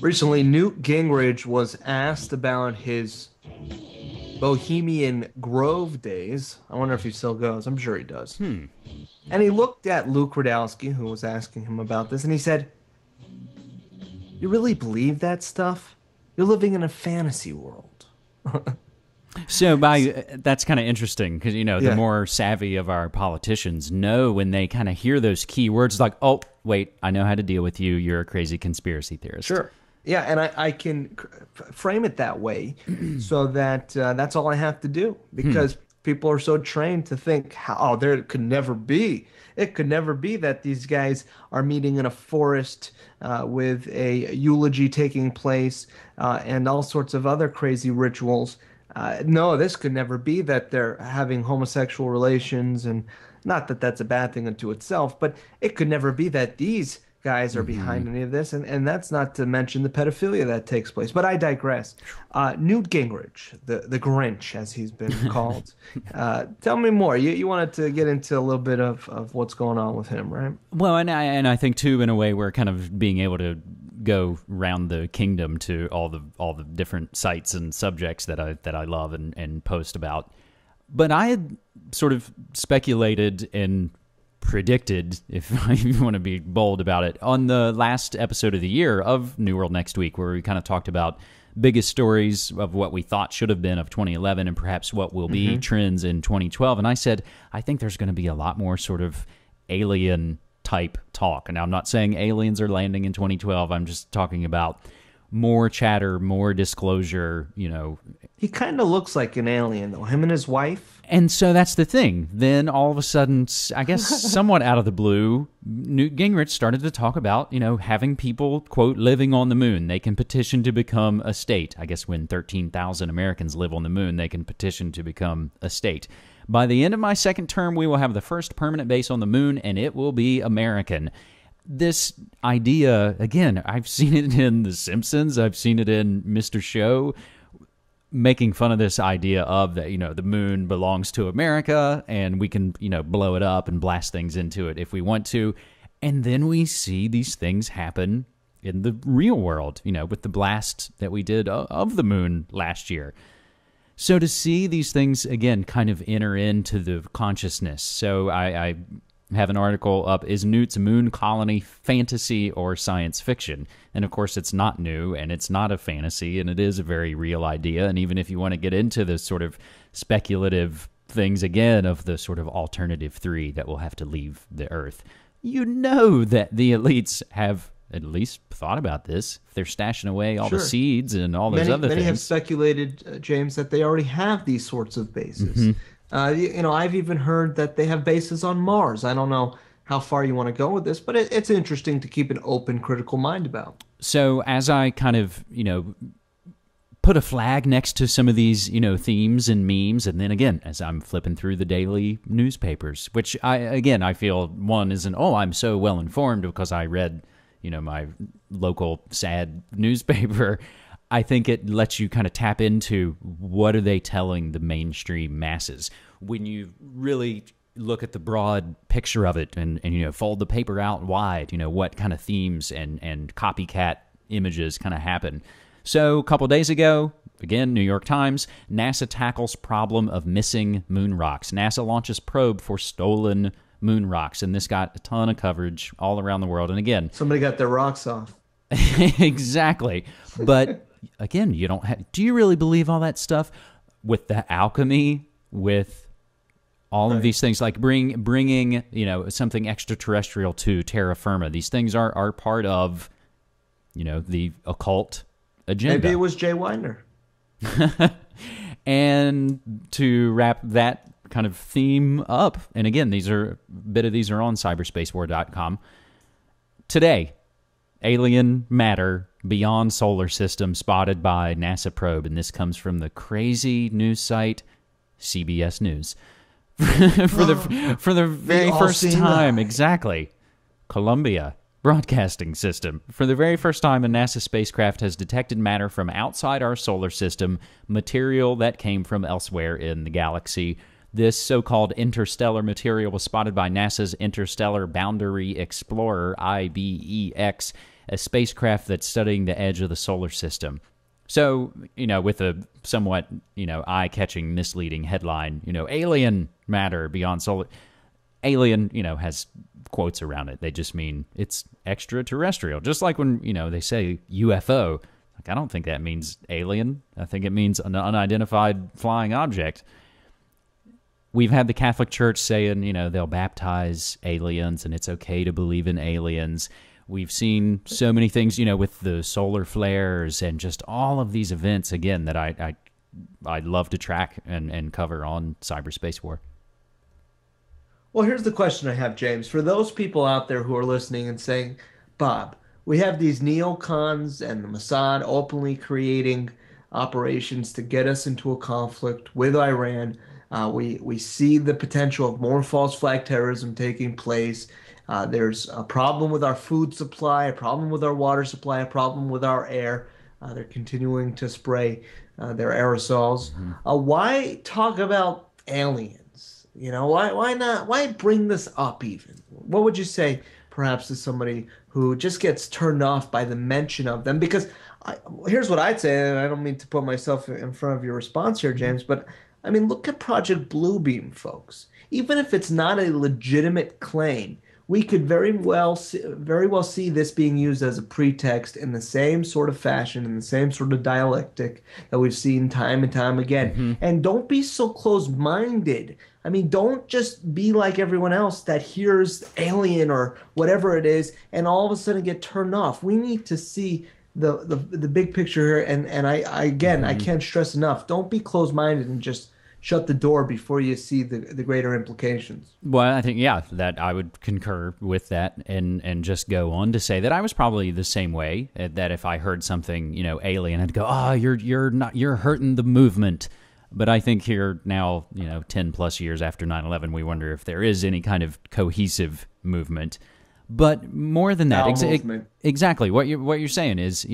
Recently, Newt Gingrich was asked about his Bohemian Grove days. I wonder if he still goes. I'm sure he does. Hmm. And he looked at Luke Radowski, who was asking him about this, and he said, "You really believe that stuff? You're living in a fantasy world." So that's kind of interesting because the Yeah, more savvy of our politicians know when they kind of hear those key words like, "Oh, wait, I know how to deal with you. You're a crazy conspiracy theorist." sure. Yeah, and I can frame it that way so that that's all I have to do Hmm. because people are so trained to think, oh, there could never be. It could never be that these guys are meeting in a forest with a eulogy taking place and all sorts of other crazy rituals. No, this could never be that they're having homosexual relations, and not that that's a bad thing unto itself, but it could never be that these guys are Hmm. behind any of this, and that's not to mention the pedophilia that takes place. But I digress. Newt Gingrich, the Grinch, as he's been called. Tell me more. You wanted to get into a little bit of what's going on with him, right? Well, and I think too, in a way, we're kind of being able to go round the kingdom to all the different sites and subjects that I love and post about. But I had sort of speculated and predicted, if you want to be bold about it, on the last episode of the year of New World Next Week, where we kind of talked about biggest stories of what we thought should have been of 2011 and perhaps what will be Hmm. trends in 2012. And I said, I think there's going to be a lot more sort of alien type talk. Now, I'm not saying aliens are landing in 2012. I'm just talking about more chatter, more disclosure. He kind of looks like an alien, though. Him and his wife. And so that's the thing. Then all of a sudden, I guess somewhat out of the blue, Newt Gingrich started to talk about, having people, quote, living on the moon. They can petition to become a state. I guess when 13,000 Americans live on the moon, they can petition to become a state. By the end of my second term, we will have the first permanent base on the moon, and it will be American. This idea, again, I've seen it in The Simpsons. I've seen it in Mr. Show, making fun of this idea of that, the moon belongs to America and we can, blow it up and blast things into it if we want to. And then we see these things happen in the real world, with the blast that we did of the moon last year. So to see these things, again, kind of enter into the consciousness. So I have an article up, Is Newt's Moon Colony Fantasy or Science Fiction? And of course, it's not new, and it's not a fantasy, and it is a very real idea. And even if you want to get into the sort of speculative things, again, of the sort of alternative three that will have to leave the Earth, you know that the elites have at least thought about this. If they're stashing away all the Sure. seeds and all those other Many have things. speculated, James, that they already have these sorts of bases. I've even heard that they have bases on Mars. I don't know how far you want to go with this, but it's interesting to keep an open, critical mind about. So as I kind of, put a flag next to some of these, themes and memes, and then again, as I'm flipping through the daily newspapers, which I feel one isn't, oh, I'm so well informed because I read, my local sad newspaper. I think it lets you kind of tap into what are they telling the mainstream masses. When you really look at the broad picture of it and fold the paper out wide, what kind of themes and copycat images kind of happen. So a couple days ago, again, New York Times, NASA tackles problem of missing moon rocks. NASA launches probe for stolen moon rocks, and this got a ton of coverage all around the world. And again, Somebody got their rocks off. exactly. But again, you don't have. Do you really believe all that stuff with the alchemy, with all of Right. these things, like bringing something extraterrestrial to terra firma? These things are part of the occult Maybe it agenda. was Jay Weiner. And to wrap that kind of theme up, and again, these are on cyberspacewar.com. Today, alien matter beyond solar system spotted by NASA probe, and this comes from the crazy news site CBS News. For the very all first seeing time, eye. exactly, Columbia Broadcasting System. For the very first time, a NASA spacecraft has detected matter from outside our solar system, material that came from elsewhere in the galaxy. This so-called interstellar material was spotted by NASA's Interstellar Boundary Explorer, IBEX, a spacecraft that's studying the edge of the solar system. So, with a somewhat, eye-catching, misleading headline, alien matter beyond solar. Alien, has quotes around it. They just mean it's extraterrestrial. Just like when, they say UFO. Like, I don't think that means alien. I think it means an unidentified flying object. We've had the Catholic Church saying, they'll baptize aliens and it's okay to believe in aliens. We've seen so many things, with the solar flares and just all of these events, again, that I'd love to track and cover on Cyberspace War. Well, here's the question I have, James. For those people out there who are listening and saying, Bob, we have these neocons and the Mossad openly creating operations to get us into a conflict with Iran. We see the potential of more false flag terrorism taking place. There's a problem with our food supply, a problem with our water supply, a problem with our air. They're continuing to spray their aerosols. Why talk about aliens? Why not? Why bring this up even? What would you say, perhaps, to somebody who just gets turned off by the mention of them? Because here's what I'd say, and I don't mean to put myself in front of your response here, James, but I mean, look at Project Bluebeam, folks. Even if it's not a legitimate claim, we could very well see this being used as a pretext in the same sort of fashion, in the same sort of dialectic that we've seen time and time again. And don't be so closed-minded. I mean, don't just be like everyone else that hears alien or whatever it is and all of a sudden get turned off. We need to see the big picture here. And I can't stress enough, don't be closed-minded and just shut the door before you see the greater implications. Well, I think, that I would concur with that and just go on to say that I was probably the same way, that if I heard something, alien, I'd go, you're hurting the movement. But I think here now, 10 plus years after 9/11, we wonder if there is any kind of cohesive movement. But more than that, exactly what you're saying is,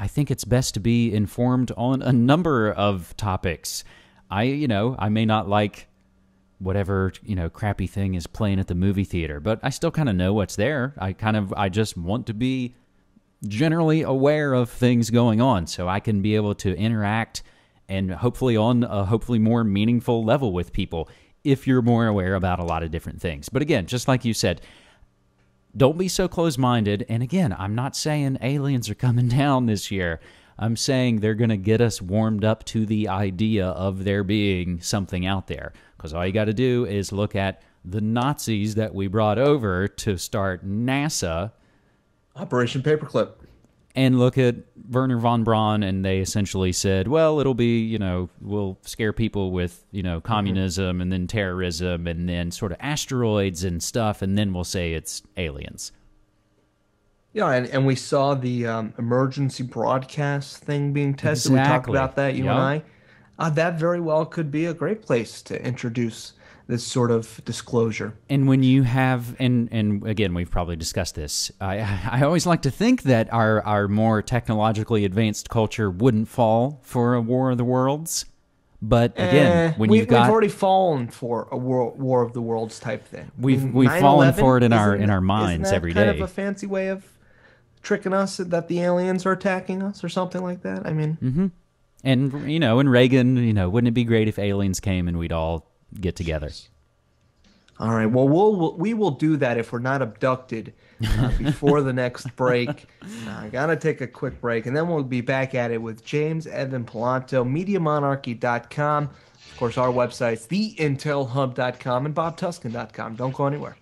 I think it's best to be informed on a number of topics. I may not like whatever, crappy thing is playing at the movie theater, but I still kind of know what's there. I just want to be generally aware of things going on so I can be able to interact and hopefully on a more meaningful level with people if you're more aware about a lot of different things. But again, just like you said, don't be so close-minded. And again, I'm not saying aliens are coming down this year. I'm saying they're going to get us warmed up to the idea of there being something out there. Because all you got to do is look at the Nazis that we brought over to start NASA. Operation Paperclip. And look at Werner von Braun, and they essentially said, well, it'll be, we'll scare people with, communism and then terrorism and then sort of asteroids and stuff, and then we'll say it's aliens. Yeah, and we saw the emergency broadcast thing being tested. Exactly. We talked about that, you and I. That very well could be a great place to introduce this sort of disclosure. And when you have, and again, we've probably discussed this, I always like to think that our more technologically advanced culture wouldn't fall for a War of the Worlds. But again, we've already fallen for a War of the Worlds type thing. We've fallen for it in our minds every day. Isn't that kind of a fancy way of tricking us that the aliens are attacking us or something like that? I mean, and and Reagan, wouldn't it be great if aliens came and we'd all get together? All right. Well, we will do that if we're not abducted before the next break. I gotta take a quick break, and then we'll be back at it with James Evan Polanto, MediaMonarchy.com. Of course, our websites, theintelhub.com and BobTuskin.com. Don't go anywhere.